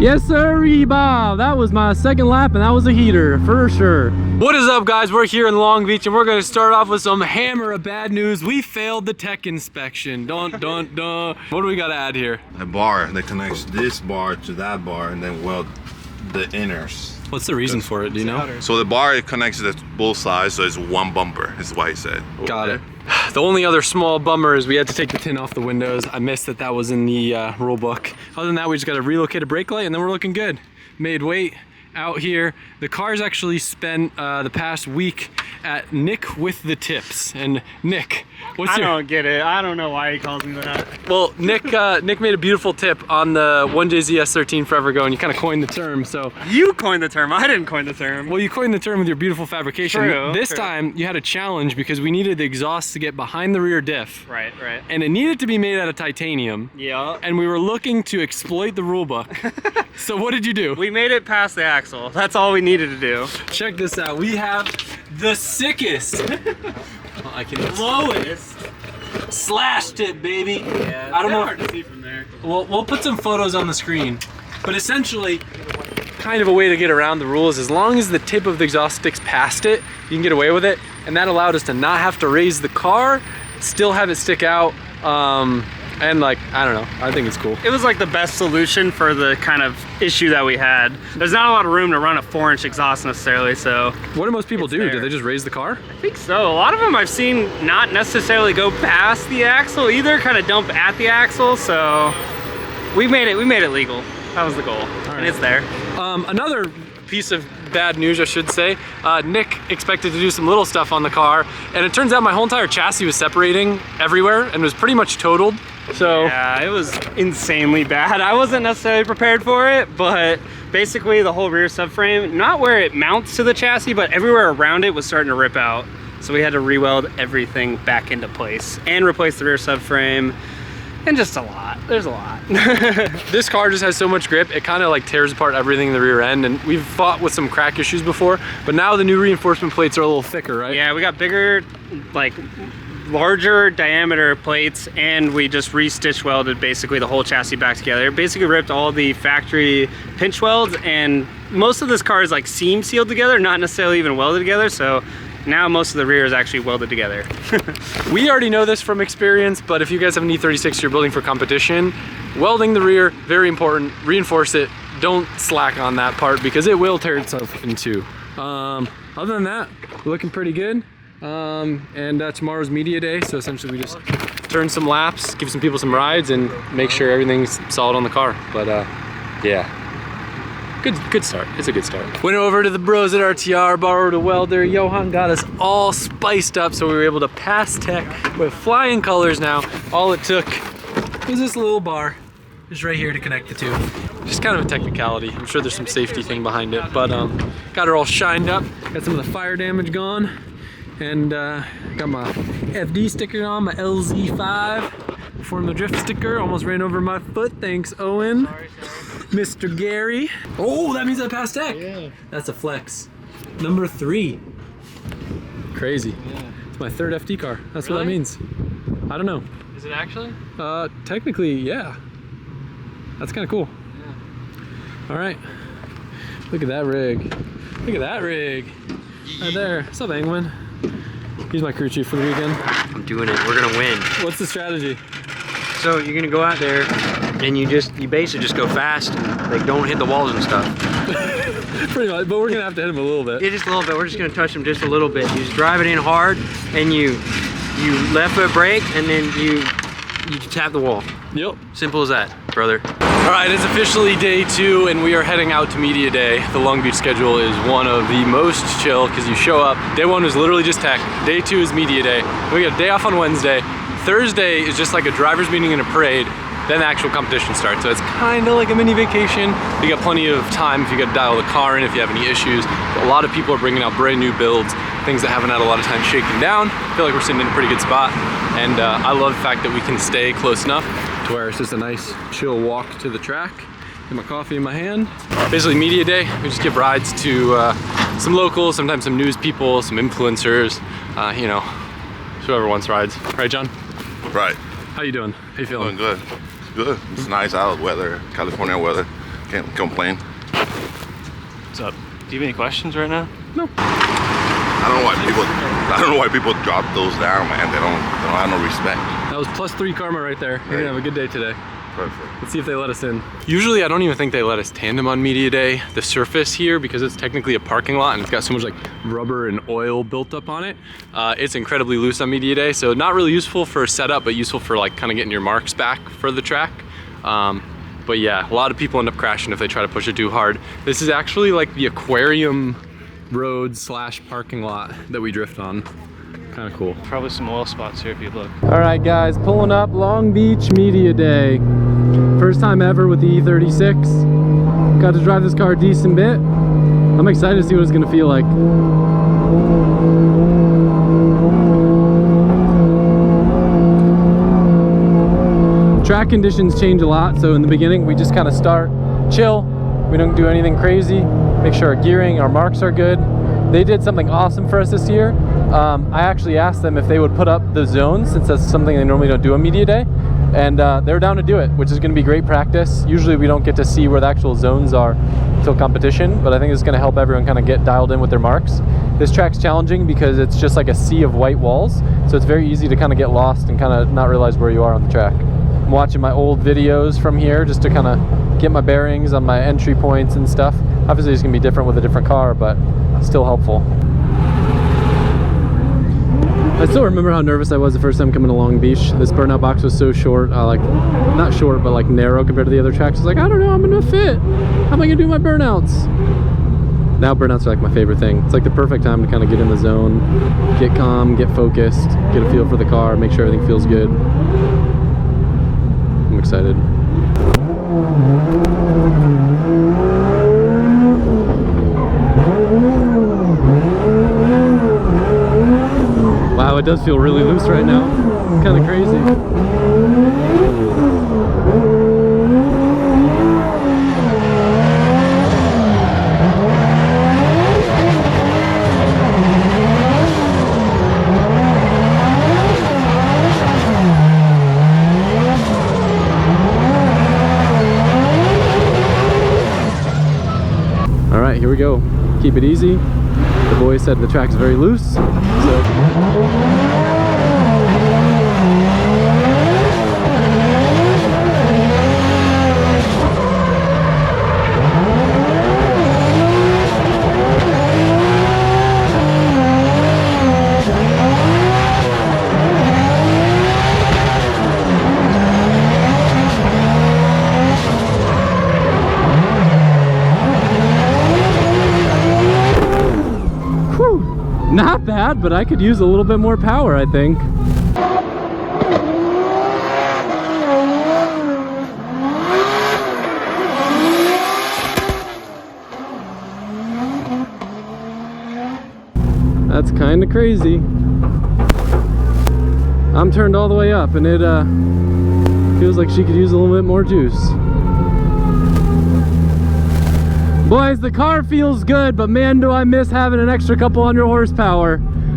Yes, sir, Bob. That was my second lap, and that was a heater for sure. What is up, guys? We're here in Long Beach, and we're gonna start off with some hammer of bad news. We failed the tech inspection. What do we gotta add here? A bar that connects this bar to that bar, and then weld the inners. What's the reason for it? Do you know? So the bar, it connects to both sides, so it's one bumper, is why he said. Got it. The only other small bummer is we had to take the tin off the windows. I missed that was in the rule book. Other than that, we just got to relocate a brake light and then we're looking good. Made weight out here. The car's actually spent the past week at Nick with the tips. And Nick, I don't get it. I don't know why he calls me that. Well, Nick made a beautiful tip on the 1JZS13 forever ago, and you kind of coined the term. So you coined the term. I didn't coin the term. Well, you coined the term with your beautiful fabrication. True, this time you had a challenge because we needed the exhaust to get behind the rear diff. Right. And it needed to be made out of titanium. Yeah. And we were looking to exploit the rule book. So what did you do? We made it past the axle. That's all we needed to do. Check this out. We have the sickest, lowest slash tip, baby. Yeah, I don't know. Hard to see from there. We'll put some photos on the screen, but essentially, kind of a way to get around the rules. As long as the tip of the exhaust sticks past it, you can get away with it, and that allowed us to not have to raise the car, still have it stick out. And like, I don't know, I think it's cool. It was like the best solution for the kind of issue that we had. There's not a lot of room to run a 4-inch exhaust necessarily, so. What do most people do? There. Do they just raise the car? I think so. A lot of them I've seen not necessarily go past the axle either, kind of dump at the axle, so we made it legal. That was the goal, and it's there. Another piece of bad news, I should say. Nick expected to do some little stuff on the car, and it turns out my whole entire chassis was separating everywhere and was pretty much totaled. So yeah, it was insanely bad. I wasn't necessarily prepared for it, but basically the whole rear subframe, not where it mounts to the chassis, but everywhere around it was starting to rip out. So we had to re-weld everything back into place and replace the rear subframe. And just a lot. There's a lot. This car just has so much grip, it kind of like tears apart everything in the rear end, and we've fought with some crack issues before, but now the new reinforcement plates are a little thicker, right? Yeah, we got bigger, like larger diameter plates, and we just re-stitch welded basically the whole chassis back together. Basically ripped all the factory pinch welds, and most of this car is like seam sealed together, not necessarily even welded together, so now most of the rear is actually welded together. We already know this from experience, but if you guys have an E36 you're building for competition, welding the rear, very important. Reinforce it, don't slack on that part because it will tear itself in two. Other than that, we're looking pretty good. Tomorrow's media day, so essentially we just turn some laps, give some people some rides, and make sure everything's solid on the car. But yeah. Good start. It's a good start. Went over to the bros at RTR, borrowed a welder. Johan got us all spiced up so we were able to pass tech with flying colors now. All it took was this little bar just right here to connect the two. Just kind of a technicality. I'm sure there's some safety thing behind it, but got her all shined up. Got some of the fire damage gone, and got my FD sticker on, my LZ5. Formula Drift sticker. Almost ran over my foot. Thanks, Owen. Sorry. Mr. Gary. Oh, that means I passed tech. Yeah. That's a flex. Number 3. Crazy. Yeah. It's my 3rd FD car. That's Really? what that means. I don't know. Is it actually? Technically, yeah. That's kind of cool. Yeah. All right. Look at that rig. Look at that rig. Right there. What's up, Angwin? He's my crew chief for the weekend. I'm doing it. We're gonna win. What's the strategy? So you're gonna go out there and you basically just go fast and like don't hit the walls and stuff. Pretty much, but we're gonna have to hit him a little bit. Yeah, just a little bit. We're just gonna touch them just a little bit. You just drive it in hard and you left foot brake and then you tap the wall. Yep. Simple as that, brother. All right, it's officially day 2 and we are heading out to media day. The Long Beach schedule is one of the most chill because you show up. Day 1 was literally just tech. Day 2 is media day. We got a day off on Wednesday. Thursday is just like a driver's meeting and a parade. Then the actual competition starts. So it's kind of like a mini vacation. You got plenty of time if you got to dial the car in if you have any issues. But a lot of people are bringing out brand new builds, things that haven't had a lot of time shaking down. I feel like we're sitting in a pretty good spot. And I love the fact that we can stay close enough to where it's just a nice chill walk to the track. Get my coffee in my hand. Basically media day, we just give rides to some locals, sometimes some news people, some influencers, you know, whoever wants rides. Right, John? Right. How you doing? How you feeling? Doing good. It's good. It's nice out weather, California weather. Can't complain. What's up? Do you have any questions right now? I don't know why people drop those down, man. They don't have no respect. That was +3 karma right there. You're gonna have a good day today. Perfect. Let's see if they let us in. Usually I don't even think they let us tandem on media day. The surface here, because it's technically a parking lot and it's got so much like rubber and oil built up on it, it's incredibly loose on media day. So not really useful for setup, but useful for like kind of getting your marks back for the track. But yeah, a lot of people end up crashing if they try to push it too hard. This is actually like the aquarium road / parking lot that we drift on. Kind of cool. Probably some oil spots here if you look. All right guys, pulling up Long Beach Media Day. First time ever with the E36. Got to drive this car a decent bit. I'm excited to see what it's gonna feel like. Track conditions change a lot, so in the beginning we just kind of start chill. We don't do anything crazy. Make sure our gearing, our marks are good. They did something awesome for us this year. I actually asked them if they would put up the zones, since that's something they normally don't do on media day, and they're down to do it, which is going to be great practice. Usually we don't get to see where the actual zones are until competition, but I think it's going to help everyone kind of get dialed in with their marks. This track's challenging because it's just like a sea of white walls, so it's very easy to kind of get lost and kind of not realize where you are on the track. I'm watching my old videos from here just to kind of get my bearings on my entry points and stuff. Obviously it's going to be different with a different car, but still helpful. I still remember how nervous I was the first time coming to Long Beach. This burnout box was so short, like not short, but like narrow compared to the other tracks. I was like, I don't know, I'm gonna fit. How am I gonna do my burnouts? Now burnouts are like my favorite thing. It's like the perfect time to kind of get in the zone, get calm, get focused, get a feel for the car, make sure everything feels good. I'm excited. Wow, it does feel really loose right now. It's kind of crazy. All right, here we go. Keep it easy. The boys said the track's very loose, so not bad, but I could use a little bit more power, I think. That's kind of crazy. I'm turned all the way up and it feels like she could use a little bit more juice. Boys, the car feels good, but man, do I miss having an extra couple hundred horsepower.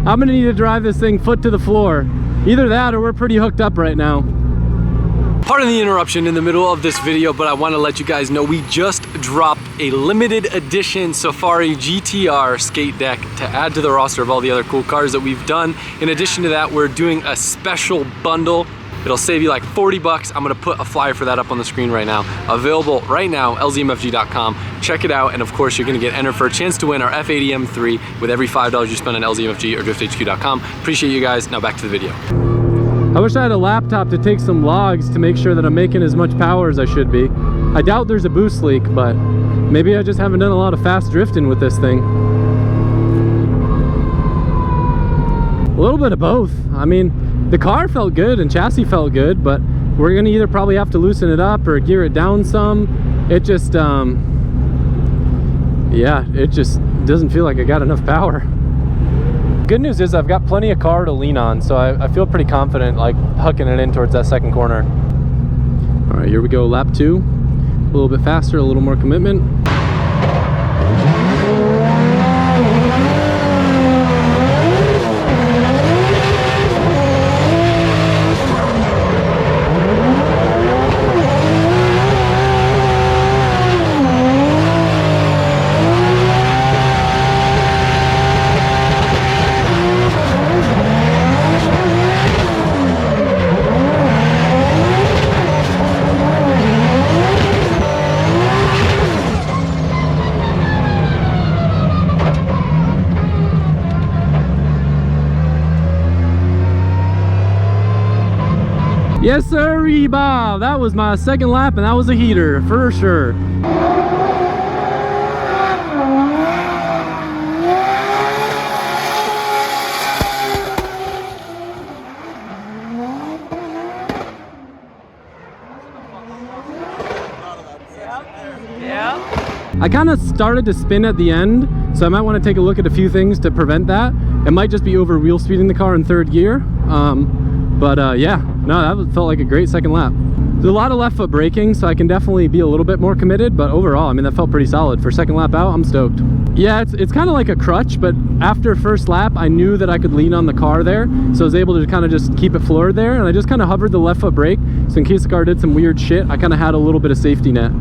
I'm gonna need to drive this thing foot to the floor. Either that or we're pretty hooked up right now. Pardon the interruption in the middle of this video, but I want to let you guys know we just dropped a limited edition Safari GTR skate deck to add to the roster of all the other cool cars that we've done. In addition to that, we're doing a special bundle. It'll save you like 40 bucks. I'm gonna put a flyer for that up on the screen right now. Available right now, lzmfg.com. Check it out, and of course, you're gonna get entered for a chance to win our F80 M3 with every $5 you spend on lzmfg or drifthq.com. Appreciate you guys. Now back to the video. I wish I had a laptop to take some logs to make sure that I'm making as much power as I should be. I doubt there's a boost leak, but maybe I just haven't done a lot of fast drifting with this thing. A little bit of both. I mean, the car felt good and chassis felt good, but we're gonna either probably have to loosen it up or gear it down some. It just, yeah, it just doesn't feel like I got enough power. Good news is I've got plenty of car to lean on, so I feel pretty confident like hucking it in towards that second corner. All right, here we go, lap 2. A little bit faster, a little more commitment. Yes, sir, Bob. That was my second lap, and that was a heater for sure. I kind of started to spin at the end, so I might want to take a look at a few things to prevent that. It might just be over wheel speeding the car in third gear. Yeah, no, that felt like a great second lap. There's a lot of left foot braking, so I can definitely be a little bit more committed, but overall, I mean, that felt pretty solid. For second lap out, I'm stoked. Yeah, it's kind of like a crutch, but after first lap, I knew that I could lean on the car there, so I was able to kind of just keep it floored there, and I just kind of hovered the left foot brake, so in case the car did some weird shit, I kind of had a little bit of safety net.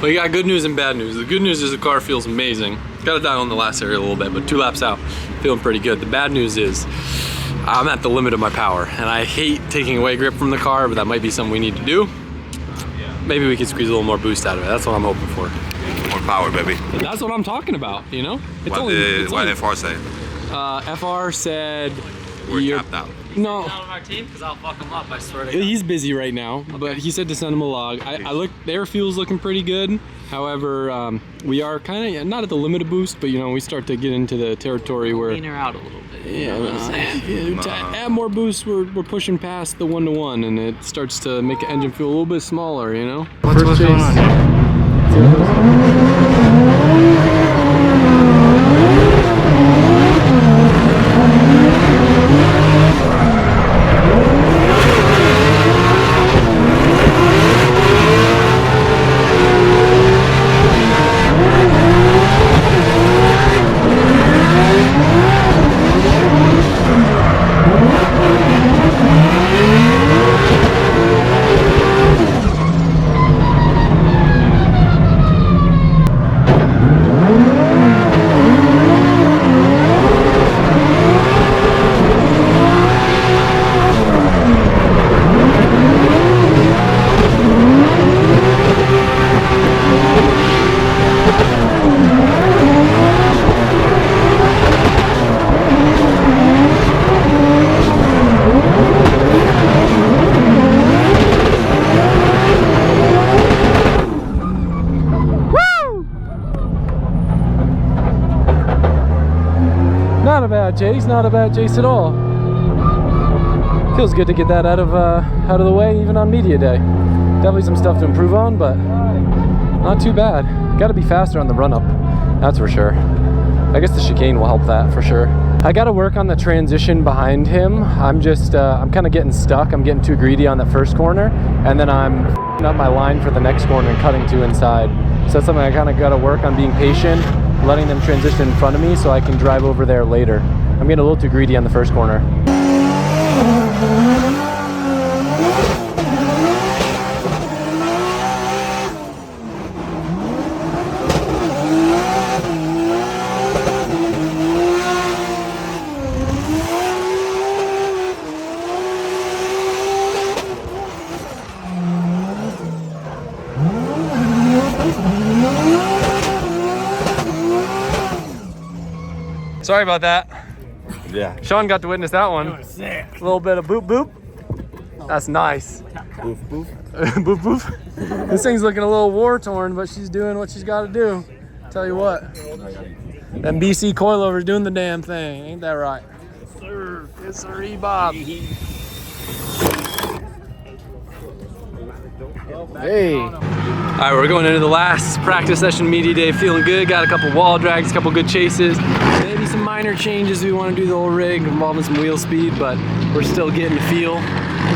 Well, you got good news and bad news. The good news is the car feels amazing. Got to dial on the last area a little bit, but 2 laps out, feeling pretty good. The bad news is I'm at the limit of my power, and I hate taking away grip from the car, but that might be something we need to do. Maybe we could squeeze a little more boost out of it. That's what I'm hoping for. More power, baby. That's what I'm talking about, you know? What did FR say? FR said We're tapped out. No. Not on our team, because I'll fuck him up, I swear to God. He's busy right now, but he said to send him a log. I look, the air fuel's looking pretty good. However, we are kind of not at the limit of boost, but you know, we start to get into the territory where Lean her out a little bit. yeah, to add more boost, we're pushing past the 1-to-1, and it starts to make the engine feel a little bit smaller, you know. What's going on here? Not a bad chase, not a bad chase at all. Feels good to get that out of the way, even on media day. Definitely some stuff to improve on, but not too bad. Got to be faster on the run up, that's for sure. I guess the chicane will help that for sure. I got to work on the transition behind him. I'm kind of getting stuck. I'm getting too greedy on that first corner, and then I'm f***ing up my line for the next corner and cutting too inside. So that's something I kind of got to work on, being patient, letting them transition in front of me so I can drive over there later. I'm getting a little too greedy on the first corner. Sorry about that. Yeah. Sean got to witness that one. Sick. A little bit of boop boop. That's nice. Boof, boof. Boof boof. This thing's looking a little war torn, but she's doing what she's got to do. Tell you what. Them BC coilovers doing the damn thing. Ain't that right? Yes, sir. Yes, sir, Bob. Hey. All right, we're going into the last practice session, media day, feeling good. Got a couple wall drags, a couple good chases. Maybe some minor changes we want to do the whole rig, involving some wheel speed, but we're still getting the feel.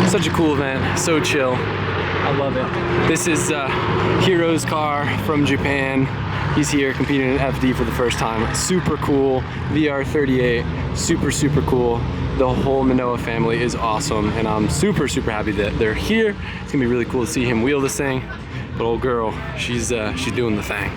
Such a cool event, so chill. I love it. This is Hiro's car from Japan. He's here competing in FD for the first time. Super cool, VR38, super, super cool. The whole Manoa family is awesome, and I'm super, super happy that they're here. It's gonna be really cool to see him wheel this thing. But old girl, she's doing the thing.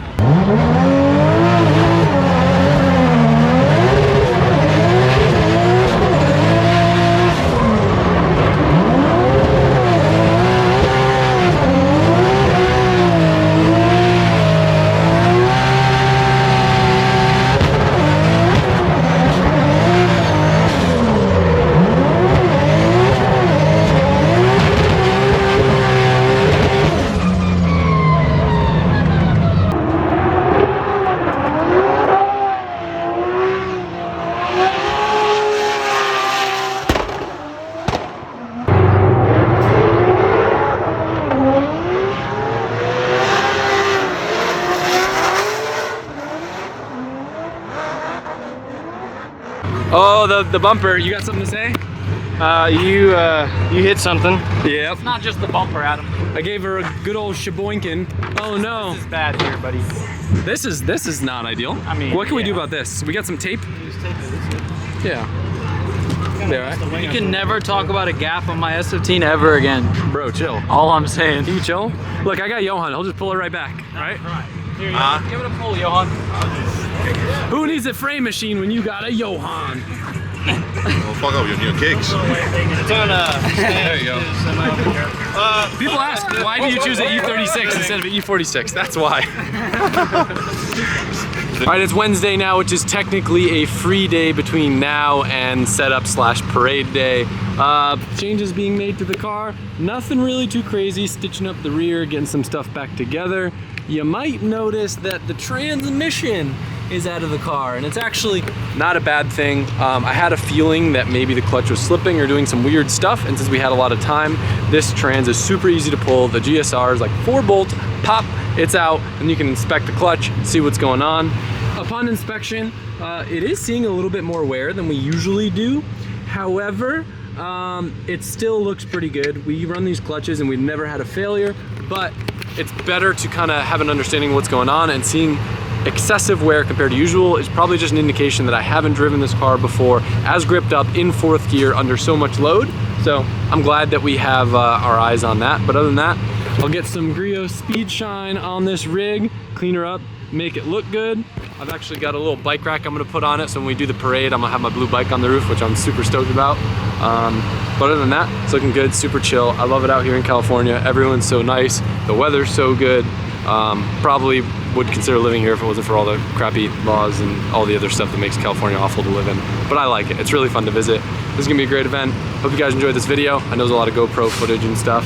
Oh, the bumper. You got something to say? You hit something. Yep. It's not just the bumper, Adam. I gave her a good old shaboinkin. Oh no. This is bad here, buddy. This is not ideal. I mean, what can we do yeah. about this? We got some tape? Yeah. Yeah, right? You can never talk about a gap on my S15 ever again. Bro, chill. All I'm saying. Can you chill? Look, I got Johan. He'll just pull it right back. Right? Here you go. Give it a pull, Johan. Who needs a frame machine when you got a Johan? Well, fuck up your new kicks. It's on There you go. People ask, why do you choose an E36 instead of an E46? That's why. All right, it's Wednesday now, which is technically a free day between now and setup/parade day. Changes being made to the car. Nothing really too crazy. Stitching up the rear, getting some stuff back together. You might notice that the transmission is out of the car, and it's actually not a bad thing. I had a feeling that maybe the clutch was slipping or doing some weird stuff, and since we had a lot of time, this trans is super easy to pull. The GSR is like 4 bolts, pop, it's out, and you can inspect the clutch, see what's going on. Upon inspection, it is seeing a little bit more wear than we usually do. However, it still looks pretty good. We run these clutches and we've never had a failure, but it's better to kind of have an understanding of what's going on, and seeing excessive wear compared to usual is probably just an indication that I haven't driven this car before as gripped up in 4th gear under so much load. So I'm glad that we have our eyes on that. But other than that, I'll get some Griot Speed Shine on this rig, clean her up, make it look good. I've actually got a little bike rack I'm gonna put on it, so when we do the parade, I'm gonna have my blue bike on the roof, which I'm super stoked about. But other than that, it's looking good, super chill. I love it out here in California. Everyone's so nice, the weather's so good. Probably would consider living here if it wasn't for all the crappy laws and all the other stuff that makes California awful to live in. But I like it, it's really fun to visit. This is gonna be a great event. Hope you guys enjoyed this video. I know there's a lot of GoPro footage and stuff,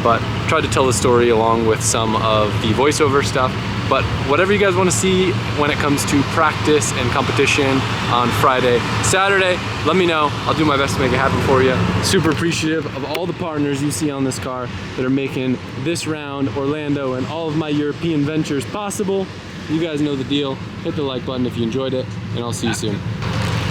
but tried to tell the story along with some of the voiceover stuff. But whatever you guys want to see when it comes to practice and competition on Friday, Saturday, let me know. I'll do my best to make it happen for you. Super appreciative of all the partners you see on this car that are making this round, Orlando, and all of my European ventures possible. You guys know the deal. Hit the like button if you enjoyed it, and I'll see you soon.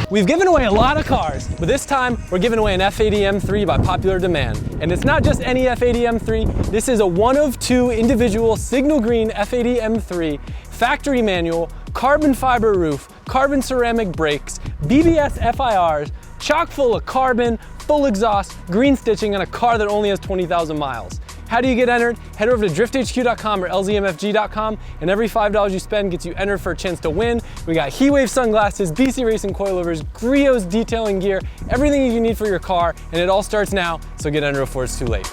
We've given away a lot of cars, but this time we're giving away an F80 M3 by popular demand. And it's not just any F80 M3, this is a 1 of 2 individual signal green F80 M3, factory manual, carbon fiber roof, carbon ceramic brakes, BBS FIRs, chock full of carbon, full exhaust, green stitching, and a car that only has 20,000 miles. How do you get entered? Head over to drifthq.com or lzmfg.com, and every $5 you spend gets you entered for a chance to win. We got Heatwave sunglasses, BC Racing coilovers, Griot's detailing gear, everything you need for your car, and it all starts now, so get entered before it's too late.